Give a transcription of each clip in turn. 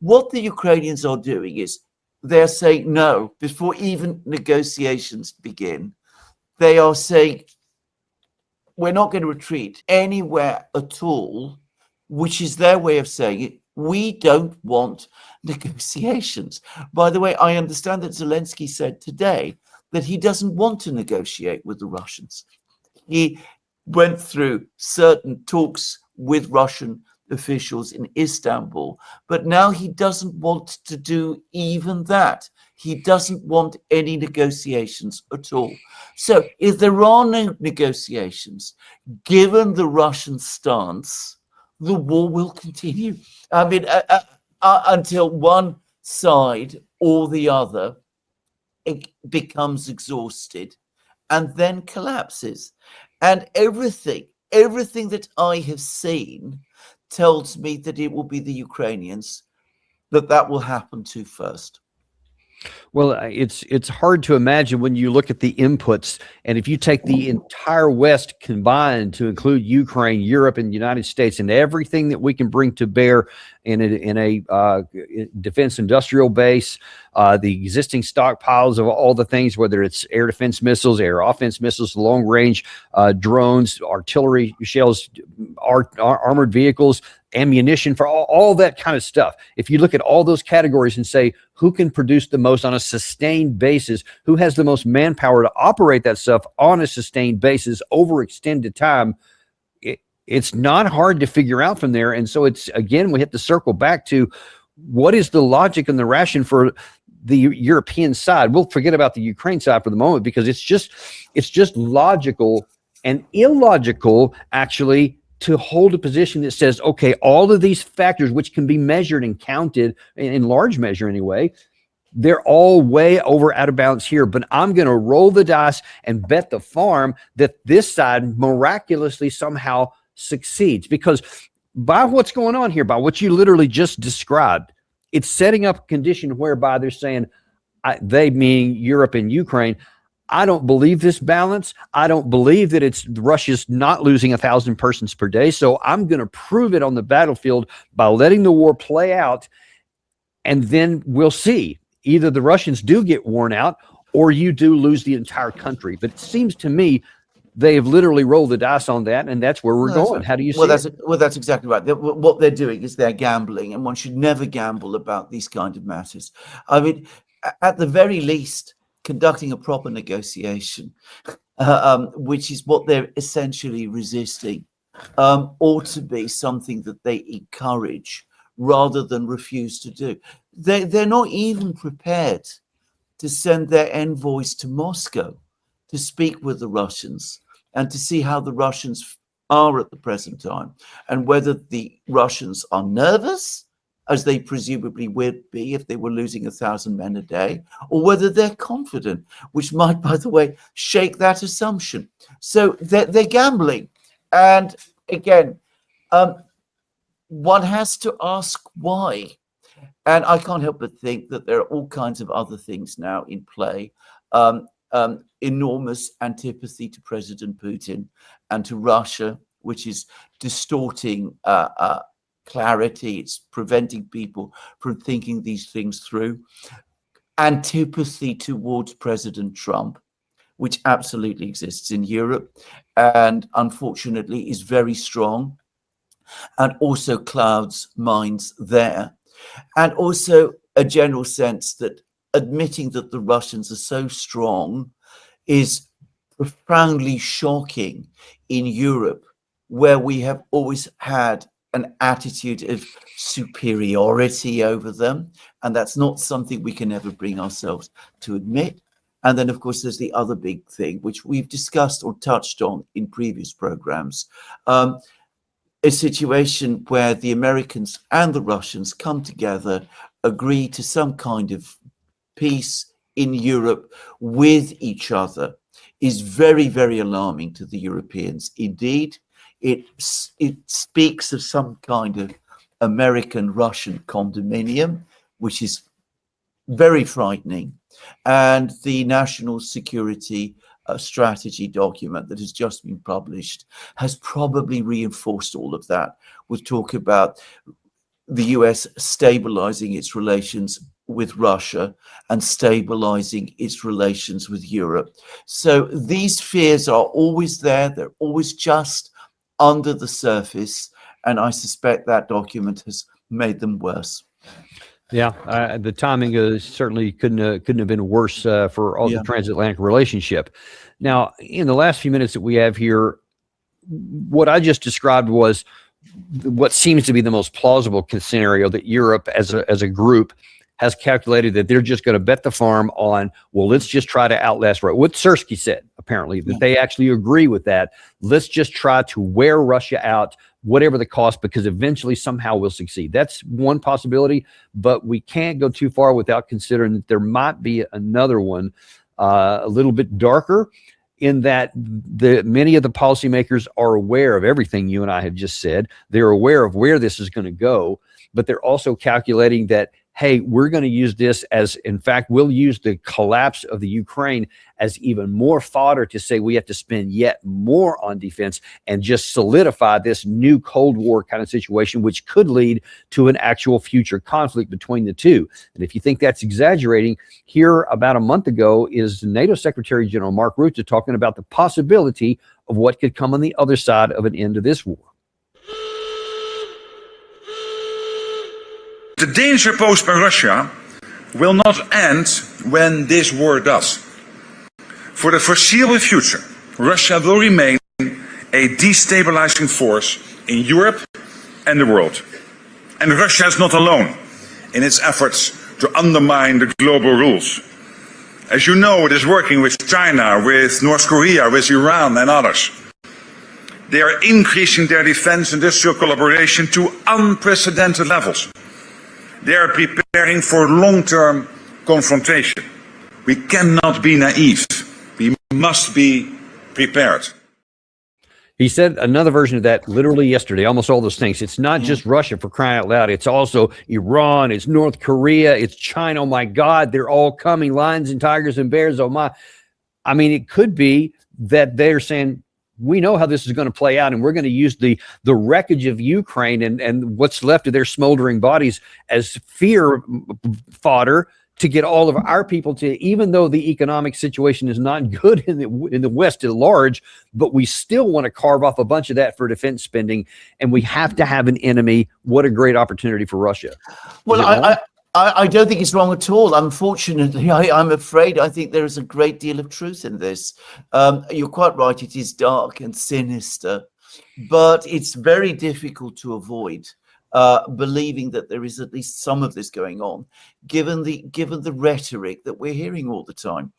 What the Ukrainians are doing is they're saying no, before even negotiations begin. They are saying, we're not going to retreat anywhere at all, which is their way of saying it. We don't want negotiations. By the way, I understand that Zelensky said today that he doesn't want to negotiate with the Russians. He went through certain talks with Russian officials in Istanbul, but now he doesn't want to do even that. He doesn't want any negotiations at all. So if there are no negotiations, given the Russian stance, the war will continue. I mean, until one side or the other becomes exhausted and then collapses. And everything that I have seen tells me that it will be the Ukrainians that will happen to first. Well, it's hard to imagine when you look at the inputs, and if you take the entire West combined to include Ukraine, Europe, and the United States, and everything that we can bring to bear in a defense industrial base, the existing stockpiles of all the things, whether it's air defense missiles, air offense missiles, long range drones, artillery shells, armored vehicles, ammunition, for all that kind of stuff. If you look at all those categories and say, who can produce the most on a sustained basis, who has the most manpower to operate that stuff on a sustained basis over extended time, it's not hard to figure out from there. And so it's, again, we have to circle back to what is the logic and the ration for the European side. We'll forget about the Ukraine side for the moment, because it's just logical and illogical, actually, to hold a position that says, okay, all of these factors, which can be measured and counted in large measure anyway, they're all way over out of balance here, but I'm going to roll the dice and bet the farm that this side miraculously somehow succeeds. Because by what's going on here, by what you literally just described, it's setting up a condition whereby they're saying, they meaning Europe and Ukraine, I don't believe this balance. I don't believe that it's Russia's not losing 1,000 persons per day. So I'm going to prove it on the battlefield by letting the war play out. And then we'll see. Either the Russians do get worn out or you do lose the entire country. But it seems to me they have literally rolled the dice on that, and that's where we're going. How do you see it? Well, that's exactly right. What they're doing is they're gambling, and one should never gamble about these kind of matters. I mean, at the very least, conducting a proper negotiation, which is what they're essentially resisting, ought to be something that they encourage rather than refuse to do. They're not even prepared to send their envoys to Moscow to speak with the Russians and to see how the Russians are at the present time, and whether the Russians are nervous, as they presumably would be if they were losing 1,000 men a day, or whether they're confident, which might, by the way, shake that assumption. So they're gambling. And again, one has to ask why. And I can't help but think that there are all kinds of other things now in play. Enormous antipathy to President Putin and to Russia, which is distorting clarity. It's preventing people from thinking these things through. Antipathy towards President Trump, which absolutely exists in Europe and unfortunately is very strong, and also clouds minds there. And also a general sense that admitting that the Russians are so strong is profoundly shocking in Europe, where we have always had an attitude of superiority over them. And that's not something we can ever bring ourselves to admit. And then, of course, there's the other big thing, which we've discussed or touched on in previous programs, a situation where the Americans and the Russians come together, agree to some kind of peace in Europe with each other, is very, very alarming to the Europeans. Indeed, it speaks of some kind of American-Russian condominium, which is very frightening. And the national security strategy document that has just been published has probably reinforced all of that, with talk about the US stabilizing its relations with Russia and stabilizing its relations with Europe. So these fears are always there. They're always just under the surface. And I suspect that document has made them worse. Yeah, the timing certainly couldn't have been worse for all the transatlantic relationship. Now, in the last few minutes that we have here, what I just described was what seems to be the most plausible scenario, that Europe as a group has calculated that they're just going to bet the farm on, well, let's just try to outlast Russia. What Sersky said, apparently, that they actually agree with that. Let's just try to wear Russia out, whatever the cost, because eventually somehow we'll succeed. That's one possibility, but we can't go too far without considering that there might be another one, a little bit darker, in that many of the policymakers are aware of everything you and I have just said. They're aware of where this is going to go, but they're also calculating that, hey, we're going to use this as, in fact, we'll use the collapse of the Ukraine as even more fodder to say we have to spend yet more on defense and just solidify this new Cold War kind of situation, which could lead to an actual future conflict between the two. And if you think that's exaggerating, here about a month ago is NATO Secretary General Mark Rutte talking about the possibility of what could come on the other side of an end to this war. The danger posed by Russia will not end when this war does. For the foreseeable future, Russia will remain a destabilizing force in Europe and the world. And Russia is not alone in its efforts to undermine the global rules. As you know, it is working with China, with North Korea, with Iran and others. They are increasing their defense industrial collaboration to unprecedented levels. They are preparing for long-term confrontation. We cannot be naive. We must be prepared. He said another version of that literally yesterday, almost all those things. It's not just Russia, for crying out loud. It's also Iran, it's North Korea, it's China. Oh my God, they're all coming, lions and tigers and bears. Oh my. I mean, it could be that they're saying, we know how this is going to play out, and we're going to use the wreckage of Ukraine and what's left of their smoldering bodies as fear fodder to get all of our people to, even though the economic situation is not good in the West at large, but we still want to carve off a bunch of that for defense spending, and we have to have an enemy. What a great opportunity for Russia. Well, I don't think it's wrong at all. Unfortunately, I'm afraid I think there is a great deal of truth in this. You're quite right. It is dark and sinister, but it's very difficult to avoid believing that there is at least some of this going on, given the rhetoric that we're hearing all the time.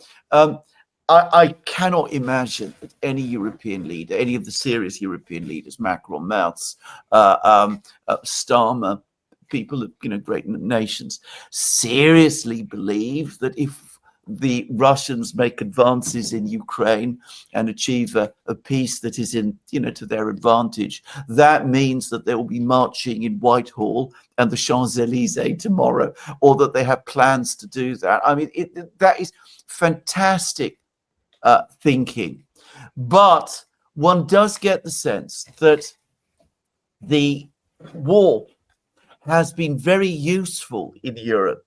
I cannot imagine that any European leader, any of the serious European leaders, Macron, Merz, Starmer, people of great nations, seriously believe that if the Russians make advances in Ukraine and achieve a peace that is in to their advantage, that means that they will be marching in Whitehall and the Champs-Élysées tomorrow, or that they have plans to do that. I mean, that is fantastic thinking, but one does get the sense that the war has been very useful in Europe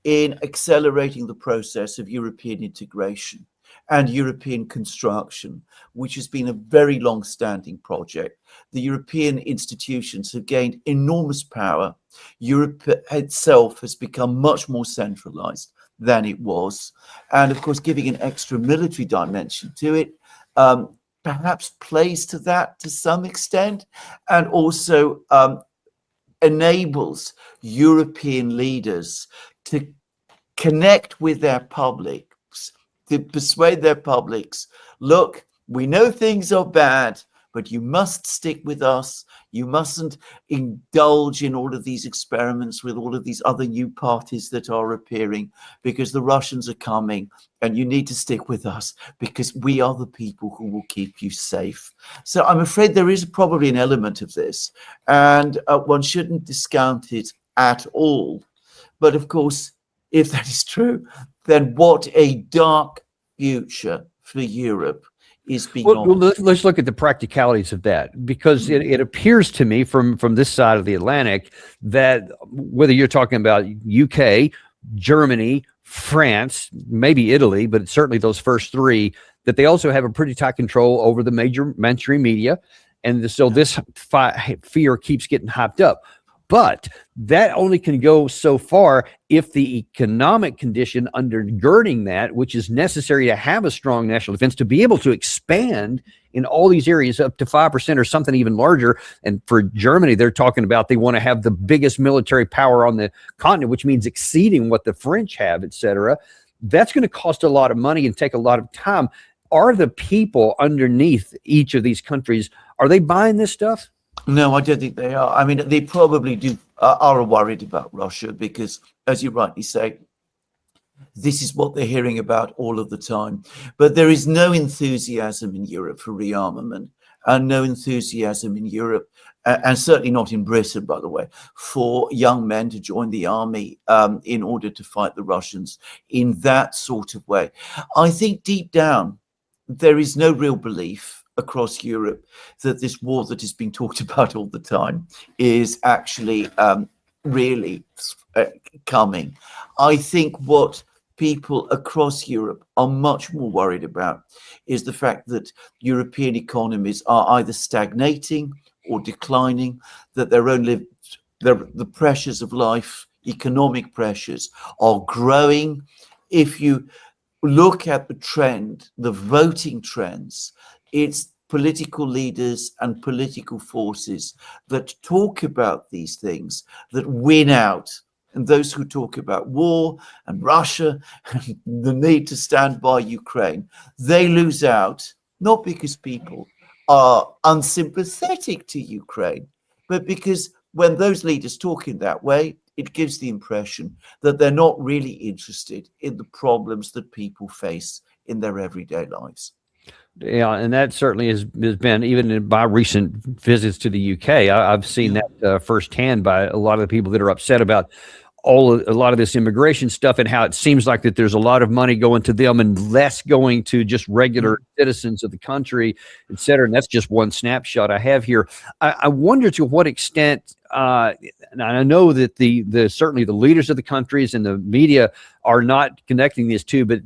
in accelerating the process of European integration and European construction, which has been a very long-standing project. The European institutions have gained enormous power. Europe itself has become much more centralized than it was. And of course, giving an extra military dimension to it perhaps plays to that to some extent, and also enables European leaders to connect with their publics, to persuade their publics, look, we know things are bad, but you must stick with us. You mustn't indulge in all of these experiments with all of these other new parties that are appearing, because the Russians are coming, and you need to stick with us because we are the people who will keep you safe. So I'm afraid there is probably an element of this, and one shouldn't discount it at all. But of course, if that is true, then what a dark future for Europe is being Well, offered. let's look at the practicalities of that, because it appears to me from this side of the Atlantic that whether you're talking about UK, Germany, France, maybe Italy, but certainly those first three, that they also have a pretty tight control over the major mainstream media. And so this fear keeps getting hyped up. But that only can go so far if the economic condition undergirding that, which is necessary to have a strong national defense, to be able to expand in all these areas up to 5% or something even larger. And for Germany, they're talking about they want to have the biggest military power on the continent, which means exceeding what the French have, et cetera. That's going to cost a lot of money and take a lot of time. Are the people underneath each of these countries, are they buying this stuff? No, I don't think they are. I mean, they probably do are worried about Russia because, as you rightly say, this is what they're hearing about all of the time. But there is no enthusiasm in Europe for rearmament, and no enthusiasm in Europe, and certainly not in Britain, by the way, for young men to join the army in order to fight the Russians in that sort of way. I think deep down, there is no real belief across Europe that this war that is being talked about all the time is actually really coming. I think what people across Europe are much more worried about is the fact that European economies are either stagnating or declining, that the pressures of life, economic pressures, are growing. If you look at the trend, the voting trends, it's political leaders and political forces that talk about these things that win out. And those who talk about war and Russia and the need to stand by Ukraine, they lose out, not because people are unsympathetic to Ukraine, but because when those leaders talk in that way, it gives the impression that they're not really interested in the problems that people face in their everyday lives. Yeah, and that certainly has been, even in my recent visits to the UK, I've seen that firsthand by a lot of the people that are upset about a lot of this immigration stuff, and how it seems like that there's a lot of money going to them and less going to just regular citizens of the country, et cetera. And that's just one snapshot I have here. I wonder to what extent, and I know that certainly the leaders of the countries and the media are not connecting these two, but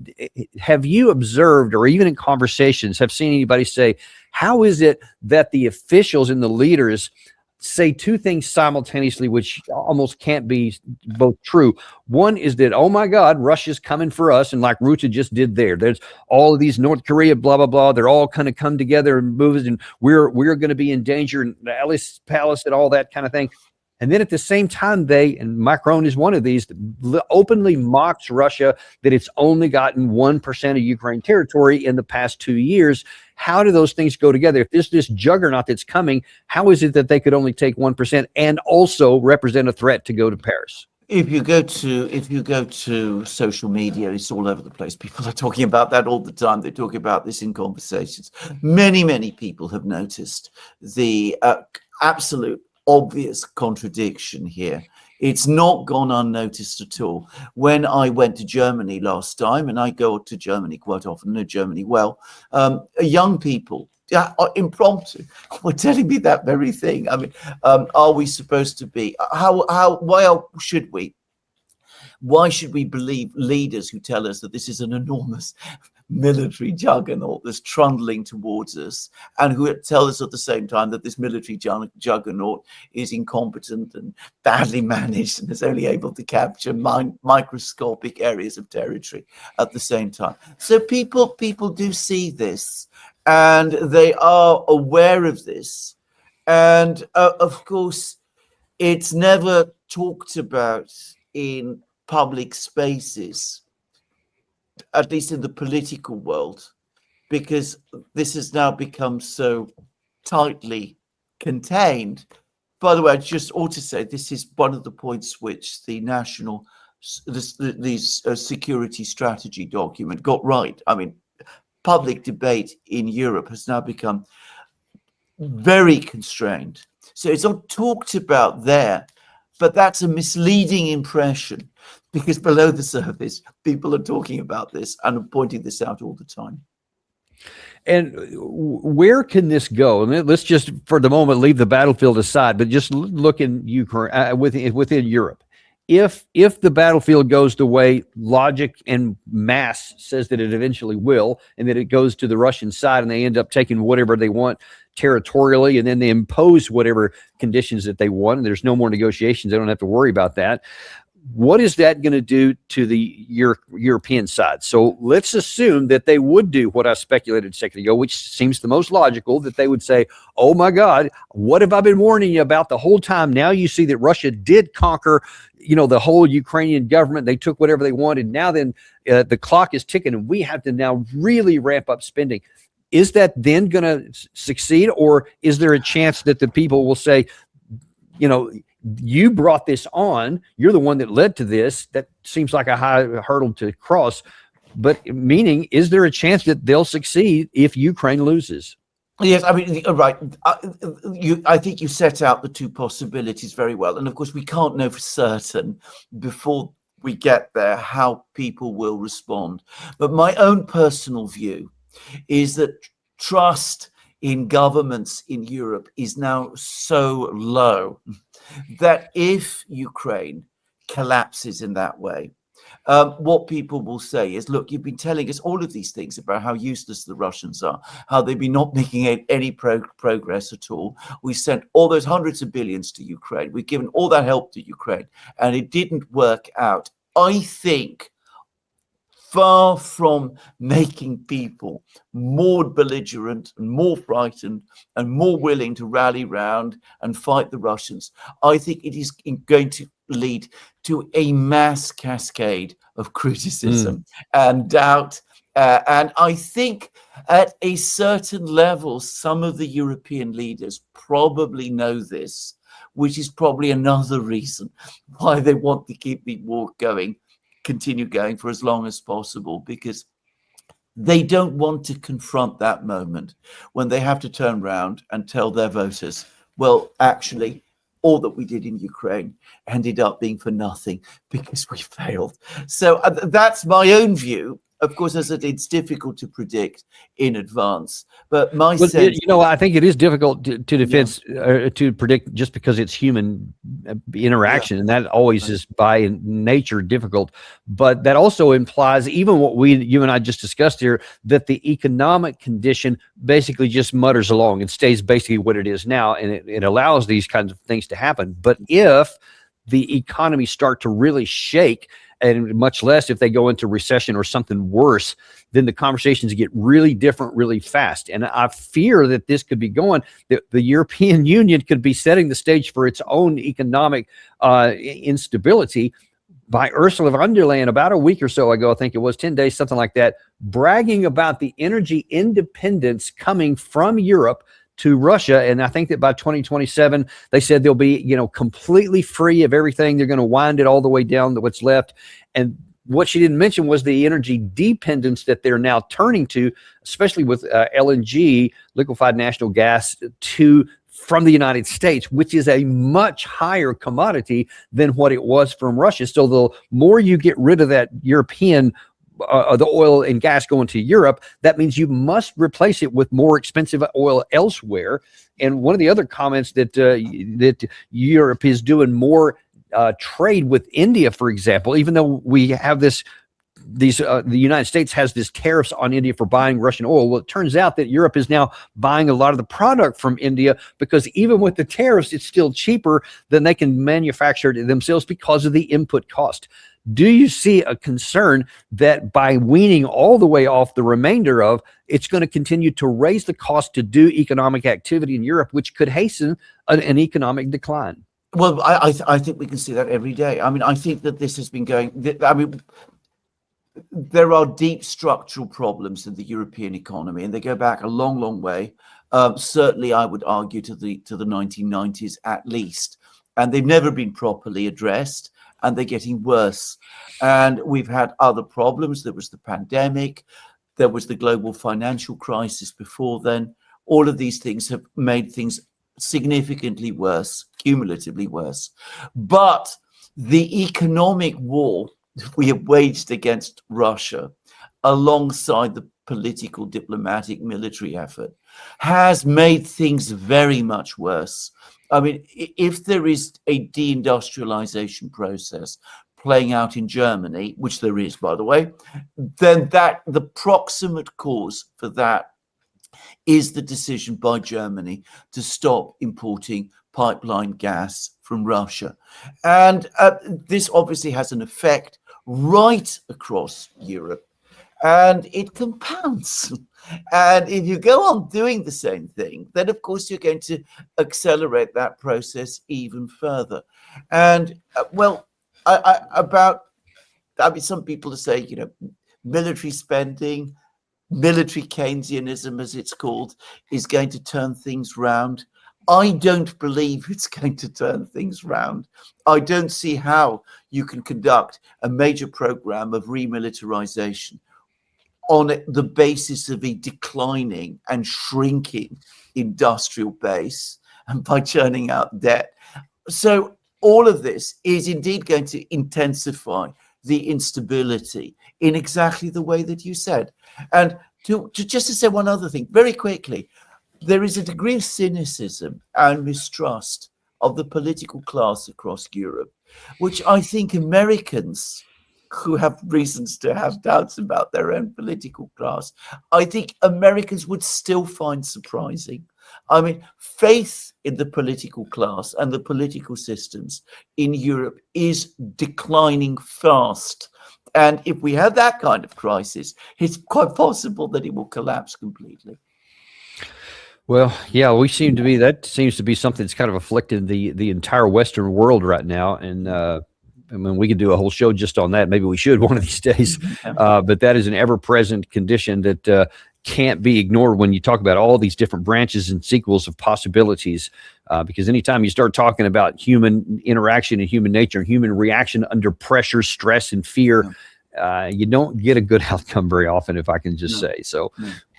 have you observed, or even in conversations, have seen anybody say, how is it that the officials and the leaders say two things simultaneously, which almost can't be both true? One is that, oh my God, Russia's coming for us, and like Ruta just did there's all of these North Korea, blah, blah, blah, they're all kind of come together and move, and we're going to be in danger, and the Alice Palace and all that kind of thing. And then at the same time, and Macron is one of these, openly mocks Russia that it's only gotten 1% of Ukraine territory in the past 2 years. How do those things go together? If there's this juggernaut that's coming, how is it that they could only take 1% and also represent a threat to go to Paris? If you go to social media, it's all over the place. People are talking about that all the time. They talk about this in conversations. Many people have noticed the absolute obvious contradiction here. It's not gone unnoticed at all. When I went to Germany last time, and I go to Germany quite often, know Germany well, young people, impromptu, were telling me that very thing. I mean, are we supposed to be? Why should we believe leaders who tell us that this is an enormous military juggernaut that's trundling towards us, and who tell us at the same time that this military juggernaut is incompetent and badly managed and is only able to capture microscopic areas of territory at the same time? So people do see this, and they are aware of this, and of course it's never talked about in public spaces, at least in the political world, because this has now become so tightly contained. By the way, I just ought to say this is one of the points which the security strategy document got right. I mean, public debate in Europe has now become very constrained. So it's not talked about there, but that's a misleading impression, because below the surface, people are talking about this and pointing this out all the time. And where can this go? And let's just, for the moment, leave the battlefield aside, but just look in Ukraine, within Europe. If the battlefield goes the way logic and mass says that it eventually will, and that it goes to the Russian side, and they end up taking whatever they want territorially, and then they impose whatever conditions that they want, and there's no more negotiations, they don't have to worry about that. What is that going to do to the European side? So let's assume that they would do what I speculated a second ago, which seems the most logical, that they would say, oh my God, what have I been warning you about the whole time? Now you see that Russia did conquer, the whole Ukrainian government. They took whatever they wanted. Now then the clock is ticking, and we have to now really ramp up spending. Is that then going to succeed? Or is there a chance that the people will say, you brought this on, you're the one that led to this? That seems like a high hurdle to cross. But meaning, is there a chance that they'll succeed if Ukraine loses? Yes, I mean, right. I think you set out the two possibilities very well. And of course, we can't know for certain before we get there how people will respond. But my own personal view is that trust in governments in Europe is now so low that if Ukraine collapses in that way, what people will say is, look, you've been telling us all of these things about how useless the Russians are, how they've been not making any progress at all. We sent all those hundreds of billions to Ukraine. We've given all that help to Ukraine, and it didn't work out. I think far from making people more belligerent and more frightened and more willing to rally round and fight the Russians, I think it is going to lead to a mass cascade of criticism and doubt. And I think at a certain level, some of the European leaders probably know this, which is probably another reason why they want to keep the war going, continue going for as long as possible, because they don't want to confront that moment when they have to turn around and tell their voters, well, actually, all that we did in Ukraine ended up being for nothing because we failed. So that's my own view. Of course, as it's difficult to predict in advance, but my sense, I think it is difficult to predict, just because it's human interaction, and that always is by nature difficult. But that also implies, even what you and I just discussed here, that the economic condition basically just mutters along and stays basically what it is now, and it allows these kinds of things to happen. But if the economy start to really shake, and much less if they go into recession or something worse, then the conversations get really different really fast. And I fear that this could be going, the European Union could be setting the stage for its own economic instability by Ursula von der Leyen about a week or so ago, I think it was 10 days, something like that, bragging about the energy independence coming from Europe to Russia. And I think that by 2027, they said they'll be, completely free of everything. They're going to wind it all the way down to what's left. And what she didn't mention was the energy dependence that they're now turning to, especially with LNG, liquefied natural gas, from the United States, which is a much higher commodity than what it was from Russia. So the more you get rid of that European the oil and gas going to Europe, that means you must replace it with more expensive oil elsewhere. And one of the other comments that Europe is doing more trade with India, for example, even though we have the United States has this tariffs on India for buying Russian oil. Well, it turns out that Europe is now buying a lot of the product from India, because even with the tariffs, it's still cheaper than they can manufacture it themselves because of the input cost. Do you see a concern that by weaning all the way off the remainder of, it's going to continue to raise the cost to do economic activity in Europe, which could hasten an economic decline? Well, I think we can see that every day. I mean, I think that this has been going, there are deep structural problems in the European economy, and they go back a long, long way. Certainly, I would argue to the 1990s at least, and they've never been properly addressed, and they're getting worse. And we've had other problems. There was the pandemic, there was the global financial crisis before then. All of these things have made things significantly worse, cumulatively worse. But the economic war we have waged against Russia, alongside the political, diplomatic, military effort, has made things very much worse. I mean, if there is a deindustrialization process playing out in Germany, which there is, by the way, then the proximate cause for that is the decision by Germany to stop importing pipeline gas from Russia. And this obviously has an effect right across Europe, and it compounds. And if you go on doing the same thing, then of course you're going to accelerate that process even further. And some people say, military spending, military Keynesianism, as it's called, is going to turn things round. I don't believe it's going to turn things round. I don't see how you can conduct a major program of remilitarization on the basis of a declining and shrinking industrial base and by churning out debt. So all of this is indeed going to intensify the instability in exactly the way that you said. And just to say one other thing very quickly, there is a degree of cynicism and mistrust of the political class across Europe, which I think Americans, who have reasons to have doubts about their own political class, I think Americans would still find surprising. I mean, faith in the political class and the political systems in Europe is declining fast. And if we have that kind of crisis, it's quite possible that it will collapse completely. Well, yeah, that seems to be something that's kind of afflicted the entire Western world right now. And I mean, we could do a whole show just on that. Maybe we should one of these days. But that is an ever-present condition that can't be ignored when you talk about all these different branches and sequels of possibilities. Because anytime you start talking about human interaction and human nature and human reaction under pressure, stress, and fear, you don't get a good outcome very often, if I can just say. So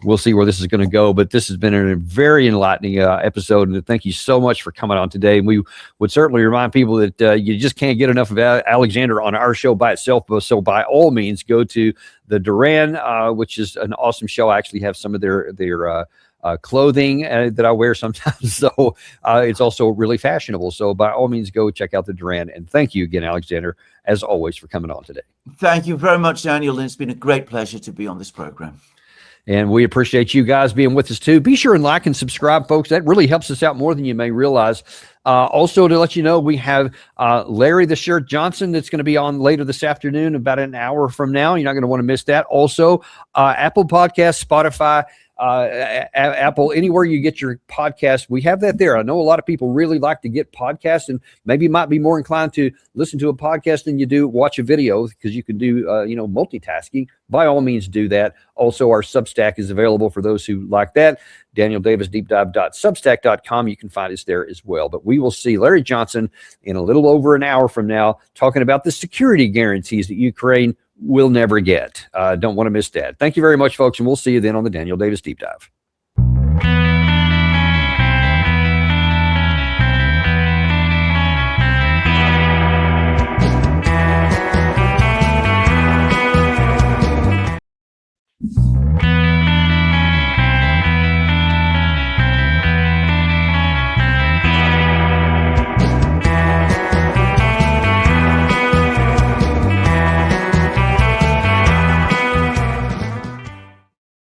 we'll see where this is going to go. But this has been a very enlightening episode. And thank you so much for coming on today. And we would certainly remind people that you just can't get enough of Alexander on our show by itself. So by all means, go to the Duran, which is an awesome show. I actually have some of their clothing that I wear sometimes. So it's also really fashionable. So by all means, go check out the Duran. And thank you again, Alexander, as always, for coming on today. Thank you very much, Daniel. And it's been a great pleasure to be on this program. And we appreciate you guys being with us too. Be sure and like and subscribe, folks. That really helps us out more than you may realize. Also, to let you know, we have Larry the Shirt Johnson that's going to be on later this afternoon, about an hour from now. You're not going to want to miss that. Also, Apple Podcasts, Spotify, Apple, anywhere you get your podcast, we have that there. I know a lot of people really like to get podcasts and maybe might be more inclined to listen to a podcast than you do watch a video, because you can do multitasking. By all means, do that. Also, our Substack is available for those who like that. DanielDavisDeepDive.substack.com. You can find us there as well. But we will see Larry Johnson in a little over an hour from now talking about the security guarantees that Ukraine will never get. Don't want to miss that. Thank you very much, folks, and we'll see you then on the Daniel Davis Deep Dive.